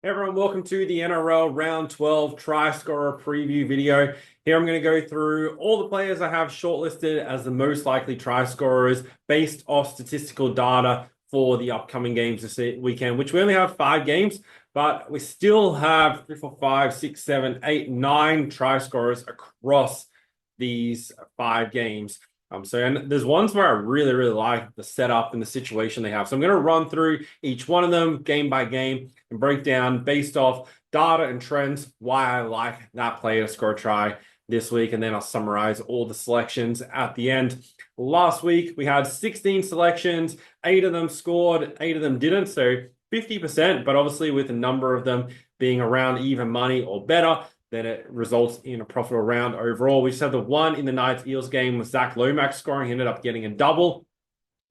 Hey everyone, welcome to the NRL Round 12 Try Scorer Preview video. Here I'm going to go through all the players I have shortlisted as the most likely try scorers based off statistical data for the upcoming games this weekend, which we only have 5 games, but we still have 3, 4, 5, 6, 7, 8, 9 try scorers across these 5 games. And there's ones where I really like the setup and the situation they have. So I'm going to run through each one of them game by game and break down based off data and trends why I like that player to score a try this week. And then I'll summarize all the selections at the end. Last week, we had 16 selections, 8 of them scored, 8 of them didn't. So 50%, but obviously with a number of them being around even money or better, then it results in a profitable round overall. We just have the one in the Knights Eels game with Zach Lomax scoring. He ended up getting a double.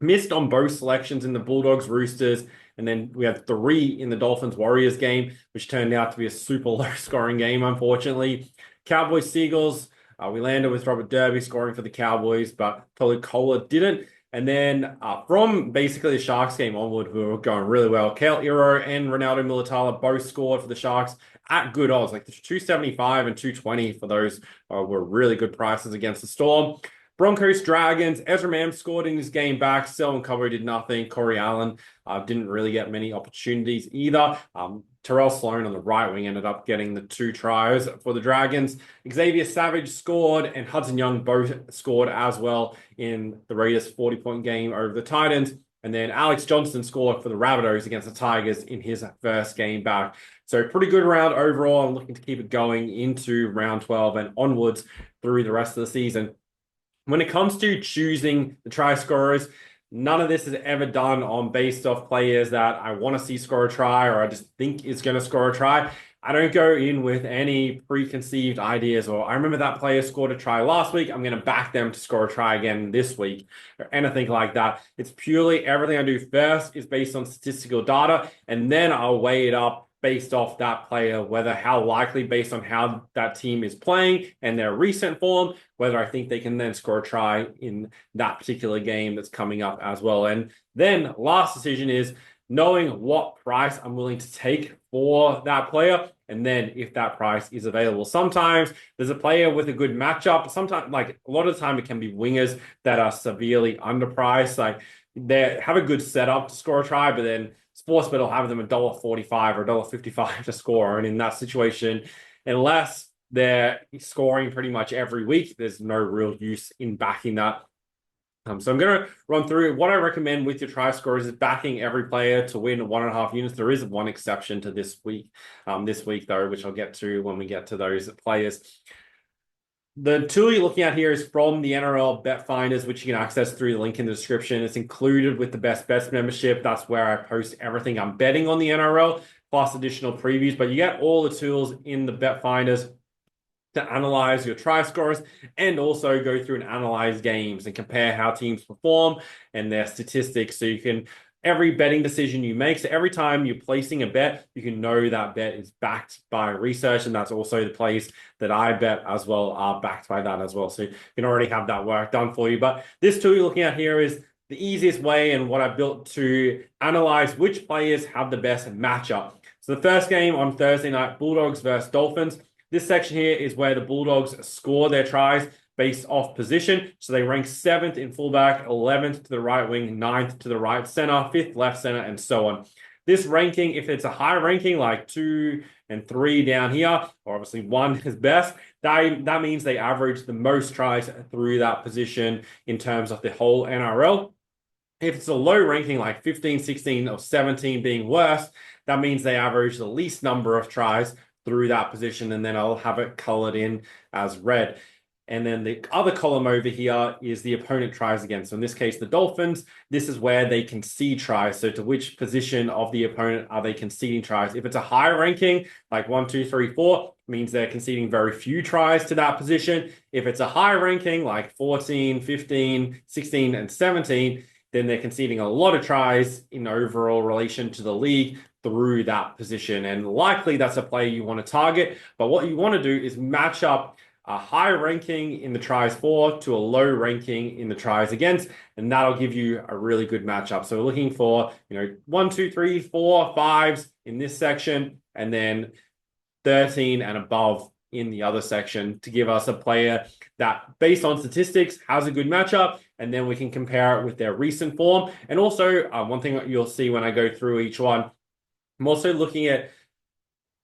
Missed on both selections in the Bulldogs, Roosters, and then we had 3 in the Dolphins Warriors game, which turned out to be a super low scoring game, unfortunately. Cowboys Seagulls, we landed with Robert Derby scoring for the Cowboys, but Tolu Kola didn't. And then from basically the Sharks game onward, we were going really well. Kale Iro and Ronaldo Mulitalo both scored for the Sharks at good odds, like the 275 and 220 for those were really good prices against the Storm. Broncos, Dragons, Ezra Mam scored in his game back. Selwyn Cobbo did nothing. Corey Allen didn't really get many opportunities either. Terrell Sloan on the right wing ended up getting the 2 tries for the Dragons. Xavier Savage scored and Hudson Young both scored as well in the Raiders' 40-point game over the Titans. And then Alex Johnston scored for the Rabbitohs against the Tigers in his first game back. So pretty good round overall. I'm looking to keep it going into round 12 and onwards through the rest of the season. When it comes to choosing the try scorers, none of this is ever done on based off players that I want to see score a try or I just think is going to score a try. I don't go in with any preconceived ideas or I remember that player scored a try last week. I'm going to back them to score a try again this week or anything like that. It's purely everything I do first is based on statistical data and then I'll weigh it up based off that player, whether how likely based on how that team is playing and their recent form, whether I think they can then score a try in that particular game that's coming up as well. And then last decision is knowing what price I'm willing to take for that player. And then if that price is available, sometimes there's a player with a good matchup. Sometimes, like a lot of the time, it can be wingers that are severely underpriced. Like they have a good setup to score a try, but then Sportsbet will have them $1.45 or $1.55 to score. And in that situation, unless they're scoring pretty much every week, there's no real use in backing that. So I'm going to run through what I recommend with your try scorers is backing every player to win 1.5 units. There is one exception to this week, though, which I'll get to when we get to those players. The tool you're looking at here is from the NRL Bet Finders, which you can access through the link in the description. It's included with the Best Bets membership. That's where I post everything I'm betting on the NRL, plus additional previews. But you get all the tools in the Bet Finders to analyze your try scorers and also go through and analyze games and compare how teams perform and their statistics. So you can every betting decision you make. So every time you're placing a bet, you can know that bet is backed by research. And that's also the plays that I bet as well are backed by that as well. So you can already have that work done for you. But this tool you're looking at here is the easiest way and what I built to analyze which players have the best matchup. So the first game on Thursday night, Bulldogs versus Dolphins. This section here is where the Bulldogs score their tries based off position. So they rank 7th in fullback, 11th to the right wing, 9th to the right center, 5th left center, and so on. This ranking, if it's a high ranking like 2 and 3 down here, or obviously 1 is best, that means they average the most tries through that position in terms of the whole NRL. If it's a low ranking like 15, 16, or 17 being worse, that means they average the least number of tries through that position, and then I'll have it colored in as red. And then the other column over here is the opponent tries against. So in this case, the Dolphins, this is where they concede tries. So to which position of the opponent are they conceding tries? If it's a high ranking, like 1, 2, 3, 4, means they're conceding very few tries to that position. If it's a high ranking, like 14, 15, 16, and 17, then they're conceding a lot of tries in overall relation to the league through that position. And likely that's a player you want to target. But what you want to do is match up a high ranking in the tries for to a low ranking in the tries against, and that'll give you a really good matchup. So we're looking for, 1, 2, 3, 4, 5s in this section, and then 13 and above in the other section to give us a player that, based on statistics, has a good matchup, and then we can compare it with their recent form. And also, one thing that you'll see when I go through each one, I'm also looking at,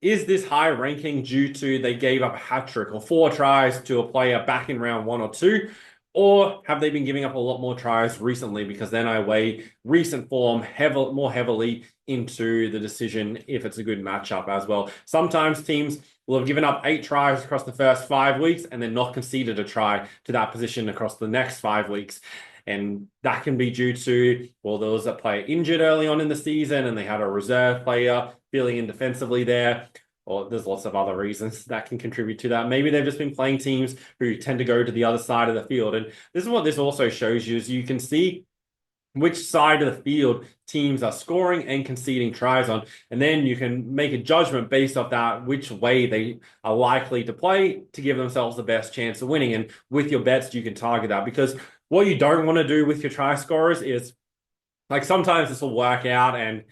is this high ranking due to they gave up a hat trick or 4 tries to a player back in round 1 or 2? Or have they been giving up a lot more tries recently? Because then I weigh recent form more heavily into the decision if it's a good matchup as well. Sometimes teams will have given up 8 tries across the first 5 weeks and then not conceded a try to that position across the next 5 weeks. And that can be due to, well, there was a player injured early on in the season and they had a reserve player filling in defensively there. Or there's lots of other reasons that can contribute to that. Maybe they've just been playing teams who tend to go to the other side of the field. And this is what this also shows you, is you can see which side of the field teams are scoring and conceding tries on. And then you can make a judgment based off that, which way they are likely to play to give themselves the best chance of winning. And with your bets, you can target that, because what you don't want to do with your try scorers is, like, sometimes this will work out and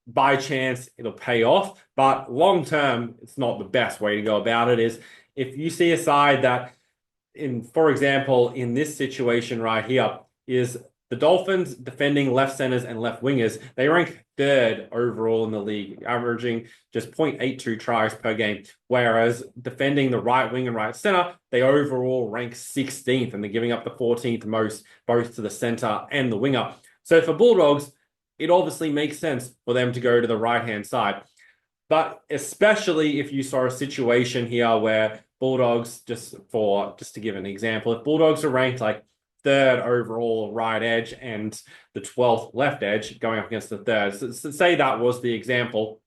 by chance it'll pay off, but long term it's not the best way to go about it. Is if you see a side that, for example, in this situation right here, is the Dolphins defending left centers and left wingers, they rank 3rd overall in the league, averaging just 0.82 tries per game. Whereas defending the right wing and right center, they overall rank 16th, and they're giving up the 14th most, both to the center and the winger. So for Bulldogs, it obviously makes sense for them to go to the right-hand side. But especially if you saw a situation here where Bulldogs, just to give an example, if Bulldogs are ranked like 3rd overall right edge and the 12th left edge going up against the 3rd, so say that was the example,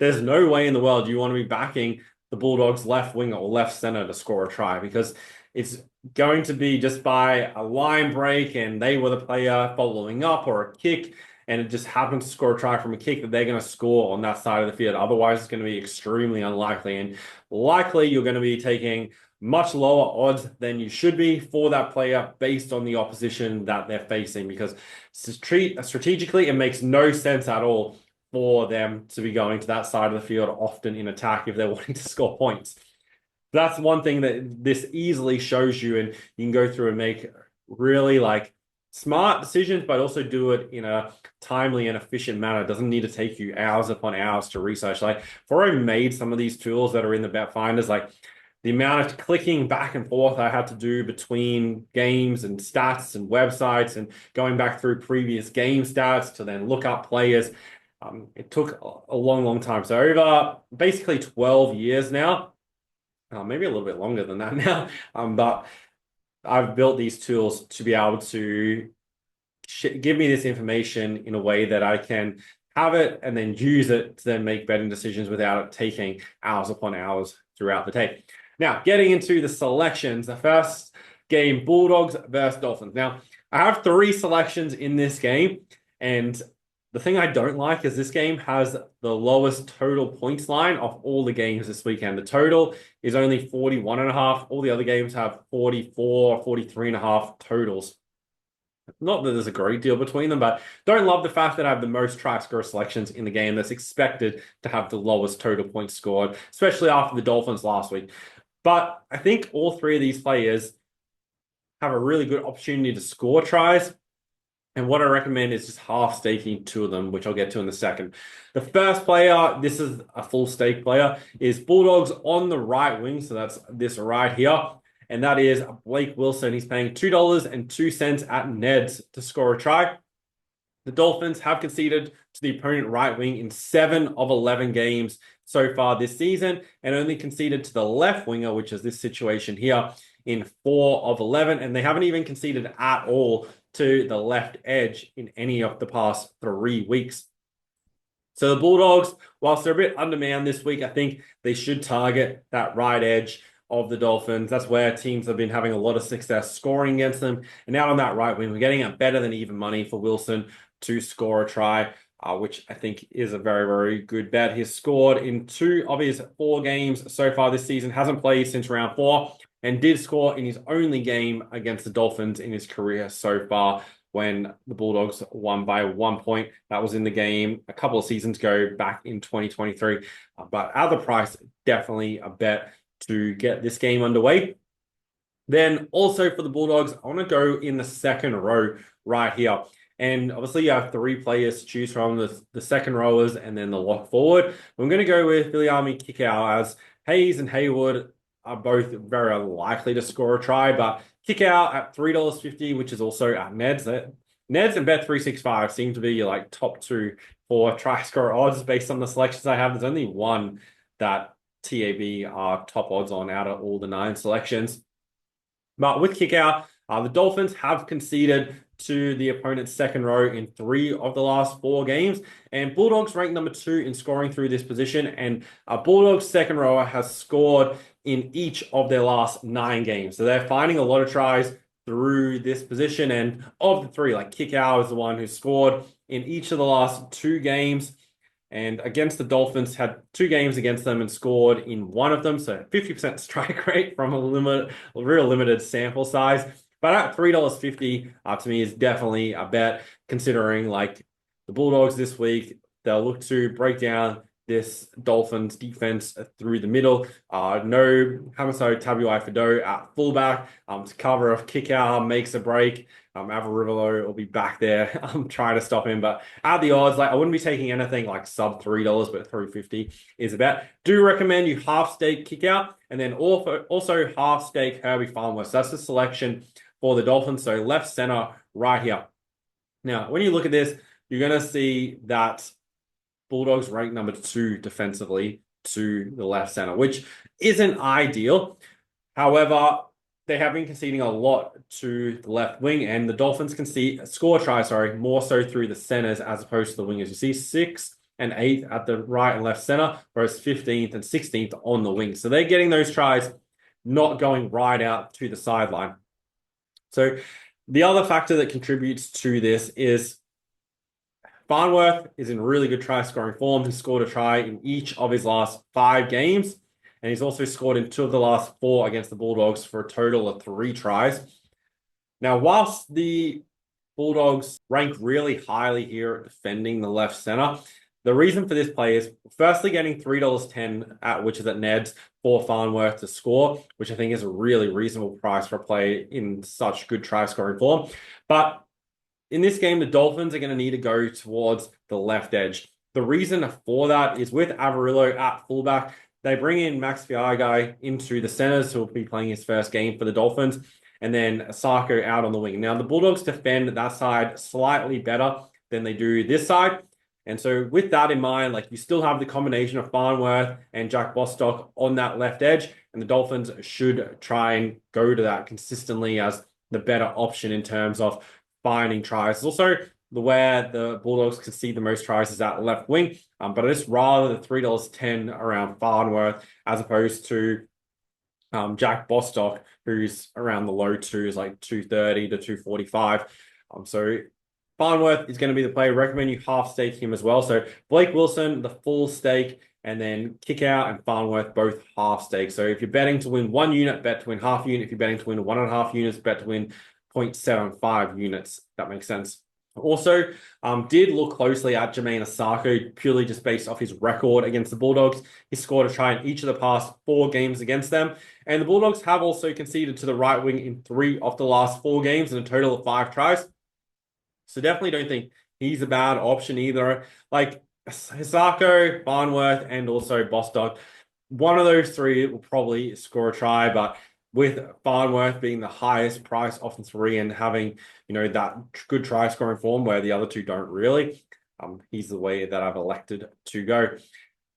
there's no way in the world you want to be backing the Bulldogs left winger or left center to score a try, because it's going to be just by a line break and they were the player following up, or a kick, and it just happens to score a try from a kick, that they're going to score on that side of the field. Otherwise, it's going to be extremely unlikely, and likely you're going to be taking much lower odds than you should be for that player based on the opposition that they're facing, because strategically it makes no sense at all for them to be going to that side of the field often in attack if they're wanting to score points. That's one thing that this easily shows you, and you can go through and make really smart decisions, but also do it in a timely and efficient manner. It doesn't need to take you hours upon hours to research. Before I made some of these tools that are in the bet finders, the amount of clicking back and forth I had to do between games and stats and websites, and going back through previous game stats to then look up players, it took a long time. So over basically 12 years now, maybe a little bit longer than that now, but I've built these tools to be able to give me this information in a way that I can have it and then use it to then make betting decisions without it taking hours upon hours throughout the day. Now, getting into the selections, the first game, Bulldogs versus Dolphins. Now, I have 3 selections in this game, and the thing I don't like is this game has the lowest total points line of all the games this weekend. The total is only 41.5. All the other games have 44, 43.5 totals. Not that there's a great deal between them, but don't love the fact that I have the most try score selections in the game that's expected to have the lowest total points scored, especially after the Dolphins last week. But I think all 3 of these players have a really good opportunity to score tries. And what I recommend is just half staking 2 of them, which I'll get to in a second. The first player, this is a full stake player, is Bulldogs on the right wing. So that's this right here. And that is Blake Wilson. He's paying $2.02 at Neds to score a try. The Dolphins have conceded to the opponent right wing in 7 of 11 games so far this season, and only conceded to the left winger, which is this situation here, in 4 of 11. And they haven't even conceded at all to the left edge in any of the past 3 weeks. So the Bulldogs, whilst they're a bit undermanned this week, I think they should target that right edge of the Dolphins. That's where teams have been having a lot of success scoring against them. And now on that right wing, we're getting a better than even money for Wilson to score a try, which I think is a very, very good bet. He's scored in 2 of his 4 games so far this season, hasn't played since round 4, and did score in his only game against the Dolphins in his career so far when the Bulldogs won by 1 point. That was in the game a couple of seasons ago back in 2023. But at the price, definitely a bet to get this game underway. Then also for the Bulldogs, I want to go in the second row right here. And obviously you have three players to choose from, the second rowers and then the lock forward. I'm going to go with Viliami Kikau, as Hayes and Haywood are both very unlikely to score a try, but Kikau at $3.50, which is also at Neds. Neds and Bet365 seem to be your like top two for try score odds based on the selections I have. There's only one that TAB are top odds on out of all the 9 selections. But with kick out, the Dolphins have conceded to the opponent's second row in 3 of the last 4 games. And Bulldogs ranked number 2 in scoring through this position. And Bulldogs second rower has scored in each of their last 9 games. So they're finding a lot of tries through this position. And of the 3, like kick out is the one who scored in each of the last 2 games. And against the Dolphins, had 2 games against them and scored in 1 of them. So 50% strike rate from a real limited sample size. But at $3.50, to me is definitely a bet, considering like the Bulldogs this week, they'll look to break down this Dolphins defense through the middle. No Hamiso Tabuai-Fidow at fullback to cover a kick out, makes a break. Avarivalo will be back there trying to stop him. But at the odds, like I wouldn't be taking anything like sub $3, but $3.50 is a bet. Do recommend you half stake kick out and then also half stake Herbie Farnworth. That's the selection for the Dolphins. So left center right here. Now, when you look at this, you're going to see that Bulldogs rank number 2 defensively to the left center, which isn't ideal. However, they have been conceding a lot to the left wing, and the Dolphins score tries, more so through the centers as opposed to the wingers. You see 6th and 8th at the right and left center, whereas 15th and 16th on the wing. So they're getting those tries not going right out to the sideline. So the other factor that contributes to this is Farnworth is in really good try scoring form. He scored a try in each of his last 5 games, and he's also scored in 2 of the last 4 against the Bulldogs for a total of 3 tries. Now, whilst the Bulldogs rank really highly here at defending the left center, the reason for this play is firstly getting $3.10 which is at Ned's for Farnworth to score, which I think is a really reasonable price for a play in such good try scoring form. But in this game, the Dolphins are going to need to go towards the left edge. The reason for that is with Avarillo at fullback, they bring in Max Fiagai into the centers, who will be playing his first game for the Dolphins, and then Sarko out on the wing. Now, the Bulldogs defend that side slightly better than they do this side. And so with that in mind, like you still have the combination of Farnworth and Jack Bostock on that left edge, and the Dolphins should try and go to that consistently as the better option in terms of finding tries. It's also where the Bulldogs can see the most tries is at left wing. But I just rather the $3.10 around Farnworth as opposed to Jack Bostock, who's around the low 2s, like 230 to 245. So Farnworth is going to be the player. Recommend you half stake him as well. So Blake Wilson, the full stake, and then kick out and Farnworth both half stake. So if you're betting to win 1 unit, bet to win half unit. If you're betting to win 1.5 units, bet to win 0.75 units. That makes sense. Also, did look closely at Jermaine Asako, purely just based off his record against the Bulldogs. He scored a try in each of the past 4 games against them. And the Bulldogs have also conceded to the right wing in 3 of the last 4 games, in a total of 5 tries. So definitely don't think he's a bad option either. Like Asako, Farnworth, and also Bostock, one of those 3 will probably score a try, but with Farnworth being the highest price of the 3 and having, that good try scoring form where the other 2 don't really, he's the way that I've elected to go.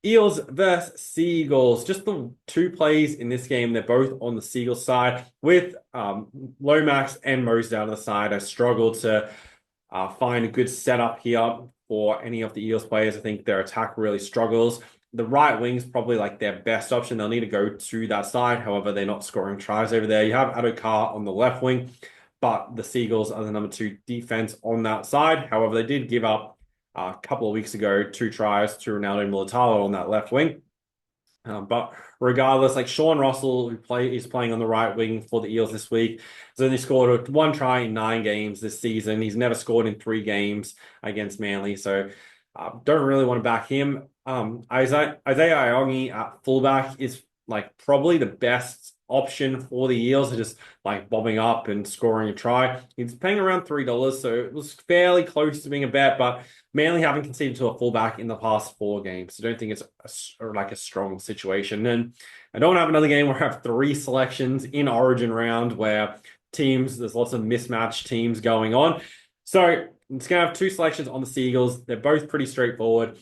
Eels versus Seagulls. Just the 2 plays in this game. They're both on the Seagulls side. With Lomax and Mose down the side, I struggled to find a good setup here for any of the Eels players. I think their attack really struggles. The right wing's probably like their best option. They'll need to go to that side. However, they're not scoring tries over there. You have Adokar on the left wing, but the Seagulls are the number 2 defense on that side. However, they did give up a couple of weeks ago 2 tries to Ronaldo Mulatalo on that left wing. But regardless, like Sean Russell, is playing on the right wing for the Eels this week, has only scored one try in 9 games this season. He's never scored in 3 games against Manly, so don't really want to back him. Isaiah Iongi at fullback is like probably the best option for the Eels, are just like bobbing up and scoring a try. He's paying around $3, so it was fairly close to being a bet, but Manly haven't conceded to a fullback in the past 4 games, so I don't think it's like a strong situation. And I don't have another game where I have 3 selections in Origin round where there's lots of mismatched teams going on. So it's going to have 2 selections on the Seagulls. They're both pretty straightforward.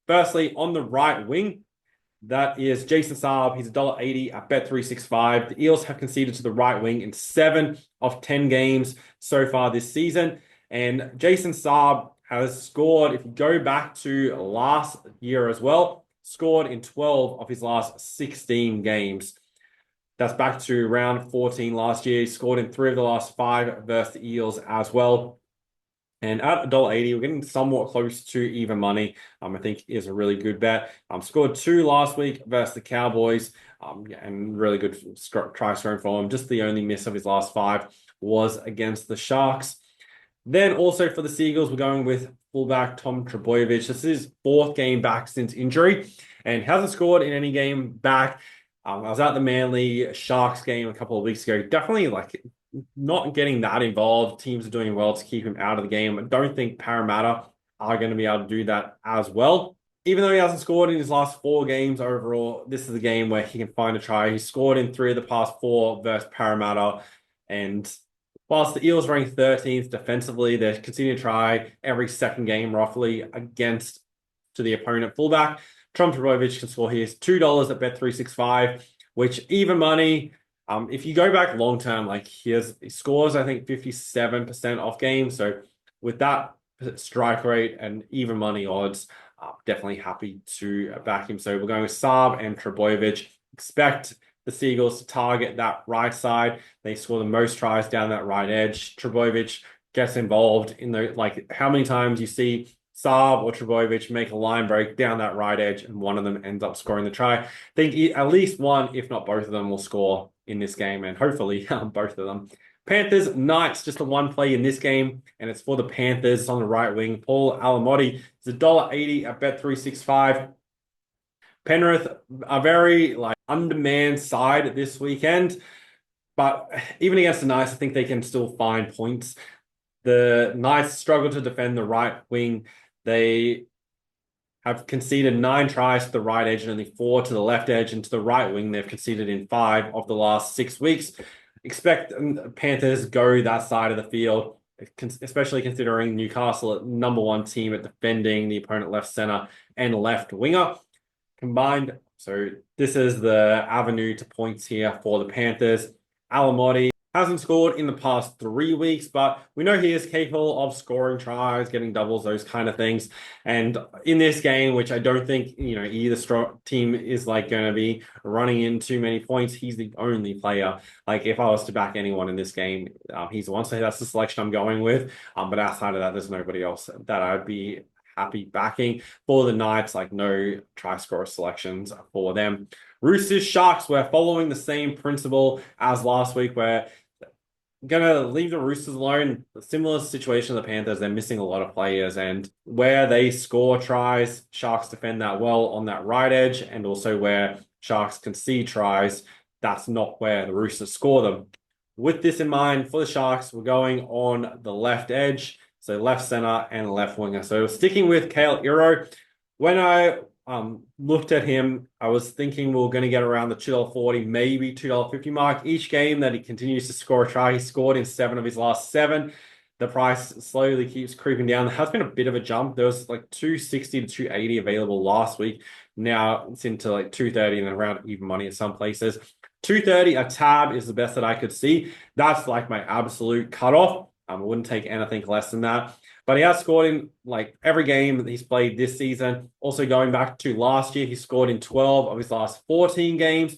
Firstly, on the right wing, that is Jason Saab. He's $1.80 at Bet365. The Eels have conceded to the right wing in 7 of 10 games so far this season. And Jason Saab has scored, if you go back to last year as well, scored in 12 of his last 16 games. That's back to round 14 last year. He scored in 3 of the last 5 versus the Eels as well. And at $1.80, we're getting somewhat close to even money. I think is a really good bet. Scored 2 last week versus the Cowboys, and really good try scoring for him. Just the only miss of his last 5 was against the Sharks. Then also for the Seagulls, we're going with fullback Tom Trbojevic. This is his 4th game back since injury and hasn't scored in any game back. I was at the Manly Sharks game a couple of weeks ago. Definitely like not getting that involved. Teams are doing well to keep him out of the game. I don't think Parramatta are going to be able to do that as well. Even though he hasn't scored in his last 4 games overall, this is a game where he can find a try. He scored in 3 of the past 4 versus Parramatta. And whilst the Eels rank 13th defensively, they're continuing to try every second game roughly against to the opponent fullback. Tom Trbojevic can score here. $2 at Bet365, which even money. If you go back long term, like he scores, I think 57% off games. So with that strike rate and even money odds, definitely happy to back him. So we're going with Saab and Trbojevic. Expect the Seagulls to target that right side. They score the most tries down that right edge. Trbojevic gets involved in the, like, how many times you see Saab or Trbojevic make a line break down that right edge and one of them ends up scoring the try. I think at least one, if not both of them, will score in this game, and hopefully both of them. Panthers, Knights, just the one play in this game, and it's for the Panthers. It's on the right wing. Paul Alamotti is $1.80 at Bet365. Penrith are very like undermanned side this weekend, but even against the Knights, I think they can still find points. The Knights struggle to defend the right wing. They have conceded 9 tries to the right edge and only 4 to the left edge, and to the right wing, they've conceded in 5 of the last 6 weeks. Expect Panthers go that side of the field, especially considering Newcastle, #1 team at defending the opponent left center and left winger combined. So this is the avenue to points here for the Panthers. Alamotti hasn't scored in the past 3 weeks, but we know he is capable of scoring tries, getting doubles, those kind of things. And in this game, which I don't think, either strong team is like going to be running in too many points, he's the only player. Like if I was to back anyone in this game, he's the one. So that's the selection I'm going with. But outside of that, there's nobody else that I'd be happy backing. For the Knights, like no try scorer selections for them. Roosters, Sharks, we're following the same principle as last week, where gonna leave the Roosters alone. Similar situation to the Panthers. They're missing a lot of players, and where they score tries, Sharks defend that well on that right edge, and also where Sharks concede tries, that's not where the Roosters score them. With this in mind, for the Sharks, we're going on the left edge, so left center and left winger. So sticking with Kale Iro, when I looked at him, I was thinking we are going to get around the $2.40, maybe $2.50 mark each game that he continues to score a try. He scored in 7 of his last 7. The price slowly keeps creeping down. There has been a bit of a jump. There was like 260 to 280 available last week. Now it's into like 230 and around even money at some places. 230 a tab is the best that I could see. That's like my absolute cutoff. I wouldn't take anything less than that. But he has scored in like every game that he's played this season. Also going back to last year, he scored in 12 of his last 14 games.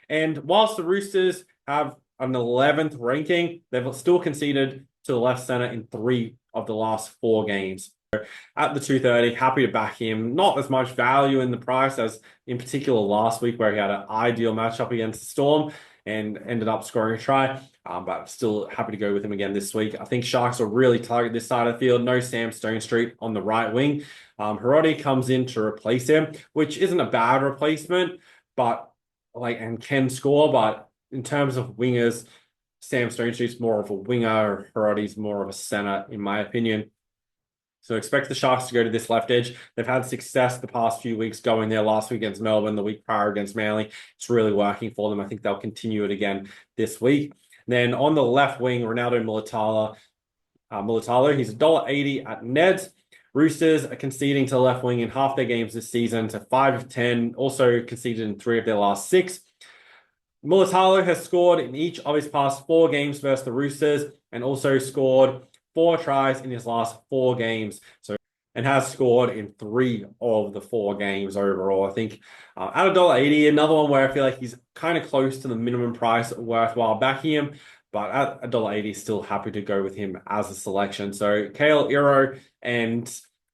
And whilst the Roosters have an 11th ranking, they've still conceded to the left center in 3 of the last 4 games. At the 230, happy to back him. Not as much value in the price as in particular last week where he had an ideal matchup against the Storm and ended up scoring a try. But still happy to go with him again this week. I think Sharks will really target this side of the field. No Sam Stonestreet on the right wing. Hiroti comes in to replace him, which isn't a bad replacement, but and can score. But in terms of wingers, Sam Stonestreet's more of a winger. Hiroti's more of a center, in my opinion. So expect the Sharks to go to this left edge. They've had success the past few weeks going there last week against Melbourne, the week prior against Manly. It's really working for them. I think they'll continue it again this week. Then on the left wing, Ronaldo Mulatalo, he's $1.80 at Neds. Roosters are conceding to the left wing in half their games this season to 5 of 10, also conceded in 3 of their last 6. Mulatalo has scored in each of his past 4 games versus the Roosters and also scored 4 tries in his last 4 games. And has scored in 3 of the 4 games overall. I think at $1.80, another one where I feel like he's kind of close to the minimum price worthwhile backing him. But at $1.80, still happy to go with him as a selection. So Kale Iro and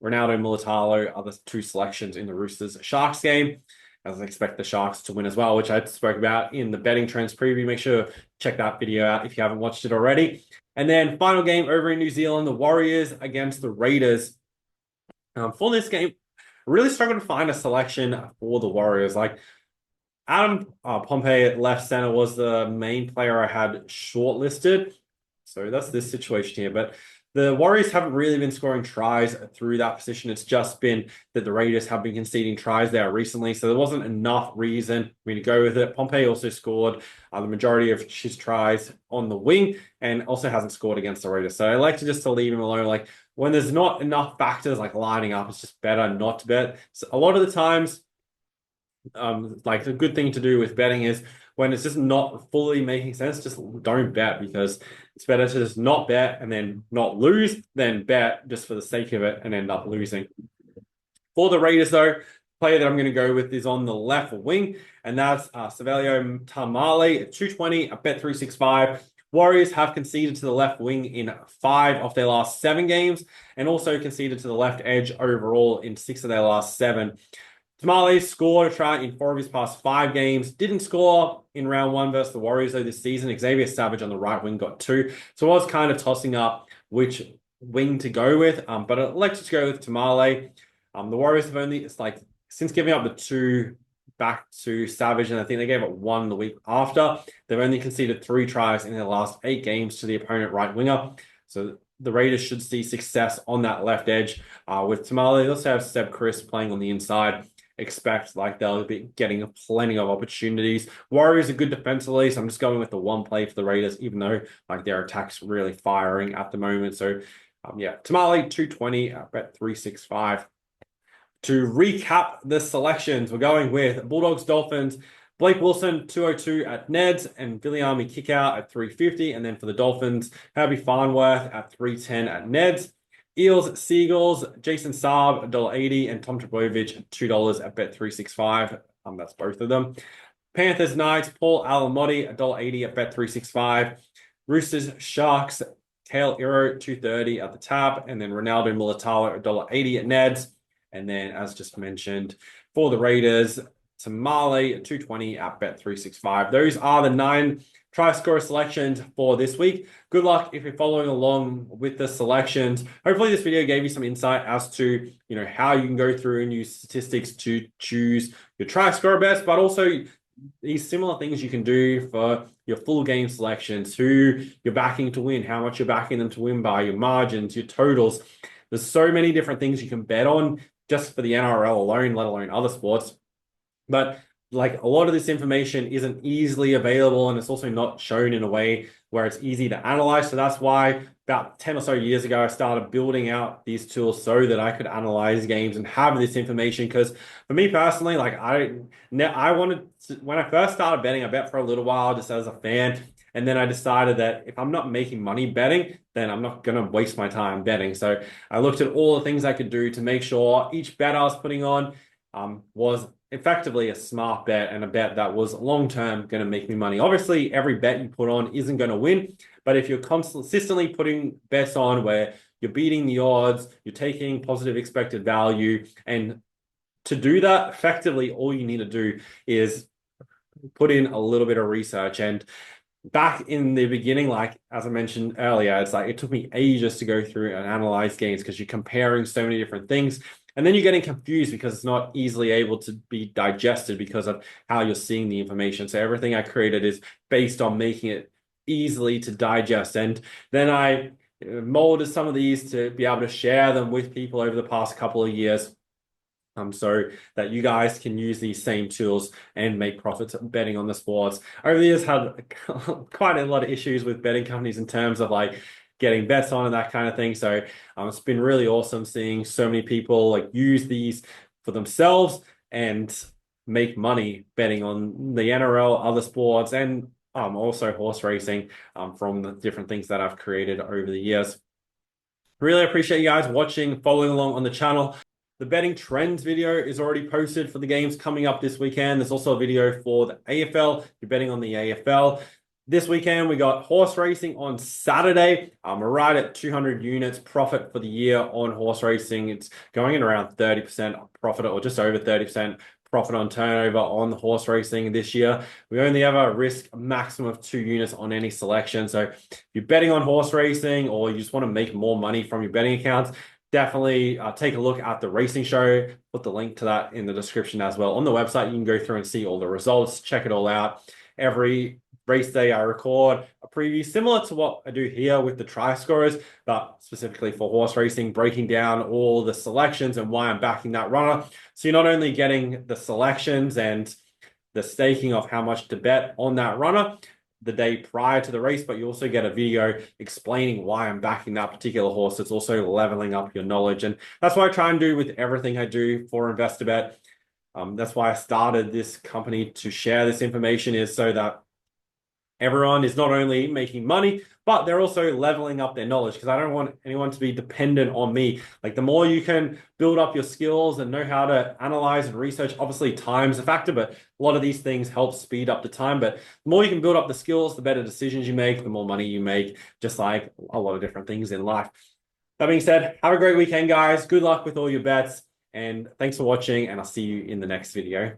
Ronaldo Mulatalo are the 2 selections in the Roosters Sharks game. As I expect the Sharks to win as well, which I spoke about in the betting trends preview. Make sure to check that video out if you haven't watched it already. And then final game over in New Zealand, the Warriors against the Raiders. For this game, really struggled to find a selection for the Warriors. Like Adam Pompey at left center was the main player I had shortlisted. So that's this situation here. But the Warriors haven't really been scoring tries through that position. It's just been that the Raiders have been conceding tries there recently. So there wasn't enough reason for me to go with it. Pompey also scored the majority of his tries on the wing and also hasn't scored against the Raiders. So I like to just to leave him alone. Like when there's not enough factors like lining up, it's just better not to bet. So a lot of the times, like a good thing to do with betting is when it's just not fully making sense, just don't bet because it's better to just not bet and then not lose than bet just for the sake of it and end up losing. For the Raiders, though, player that I'm going to go with is on the left wing, and that's Savelio Tamale at 220 at Bet365. Warriors have conceded to the left wing in 5 of their last 7 games and also conceded to the left edge overall in 6 of their last 7. Tamale scored a try in 4 of his past 5 games. Didn't score in round 1 versus the Warriors though this season. Xavier Savage on the right wing got 2. So I was kind of tossing up which wing to go with. But I elected to go with Tamale. The Warriors have only, since giving up the 2 back to Savage, and I think they gave it 1 the week after, they've only conceded 3 tries in their last 8 games to the opponent right winger. So the Raiders should see success on that left edge with Tamale. They also have Seb Chris playing on the inside. Expect like they'll be getting plenty of opportunities. Warriors are good defensively, so I'm just going with the 1 play for the Raiders, even though like their attack's really firing at the moment. So yeah, Tamale 220 at Bet365. To recap the selections, we're going with Bulldogs, Dolphins, Blake Wilson 202 at Neds, and Viliami Kickout at 350. And then for the Dolphins, Harvey Farnworth at 310 at Neds. Eels, Seagulls, Jason Saab, $1.80, and Tom Trbojevic, $2 at Bet365. That's both of them. Panthers, Knights, Paul Alamotti, $1.80 at Bet365. Roosters, Sharks, Kale Iro, $2.30 at the tab, and then Ronaldo Mulatalo, $1.80 at Neds. And then, as just mentioned, for the Raiders, Tamale, $2.20 at Bet365. Those are the 9 try scorer selections for this week. Good luck if you're following along with the selections. Hopefully this video gave you some insight as to, how you can go through and use statistics to choose your try scorer best, but also these similar things you can do for your full game selections, who you're backing to win, how much you're backing them to win by, your margins, your totals. There's so many different things you can bet on just for the NRL alone, let alone other sports. But like a lot of this information isn't easily available and it's also not shown in a way where it's easy to analyze. So that's why about 10 or so years ago, I started building out these tools so that I could analyze games and have this information. Because for me personally, like I wanted to, when I first started betting, I bet for a little while just as a fan. And then I decided that if I'm not making money betting, then I'm not going to waste my time betting. So I looked at all the things I could do to make sure each bet I was putting on was effectively a smart bet and a bet that was long-term going to make me money. Obviously, every bet you put on isn't going to win, but if you're consistently putting bets on where you're beating the odds, you're taking positive expected value. And to do that effectively, all you need to do is put in a little bit of research. And back in the beginning, like as I mentioned earlier, it's like it took me ages to go through and analyze games because you're comparing so many different things. And then you're getting confused because it's not easily able to be digested because of how you're seeing the information. So everything I created is based on making it easily to digest. And then I molded some of these to be able to share them with people over the past couple of years. So that you guys can use these same tools and make profits betting on the sports. Over the years, had quite a lot of issues with betting companies in terms of like getting bets on and that kind of thing. So it's been really awesome seeing so many people like use these for themselves and make money betting on the NRL, other sports, and also horse racing from the different things that I've created over the years. Really appreciate you guys watching, following along on the channel. The betting trends video is already posted for the games coming up this weekend. There's also a video for the AFL. If you're betting on the AFL. This weekend, we got horse racing on Saturday. We're right at 200 units profit for the year on horse racing. It's going in around 30% profit or just over 30% profit on turnover on horse racing this year. We only ever risk a maximum of 2 units on any selection. So if you're betting on horse racing or you just want to make more money from your betting accounts, definitely take a look at the racing show. Put the link to that in the description as well. On the website, you can go through and see all the results, check it all out. Every race day, I record a preview similar to what I do here with the try scorers, but specifically for horse racing, breaking down all the selections and why I'm backing that runner. So you're not only getting the selections and the staking of how much to bet on that runner the day prior to the race, but you also get a video explaining why I'm backing that particular horse. It's also leveling up your knowledge. And that's what I try and do with everything I do for investor.bet. That's why I started this company to share this information, is so that everyone is not only making money, but they're also leveling up their knowledge, because I don't want anyone to be dependent on me. Like the more you can build up your skills and know how to analyze and research, obviously time's a factor, but a lot of these things help speed up the time. But the more you can build up the skills, the better decisions you make, the more money you make, just like a lot of different things in life. That being said, have a great weekend, guys. Good luck with all your bets, and thanks for watching, and I'll see you in the next video.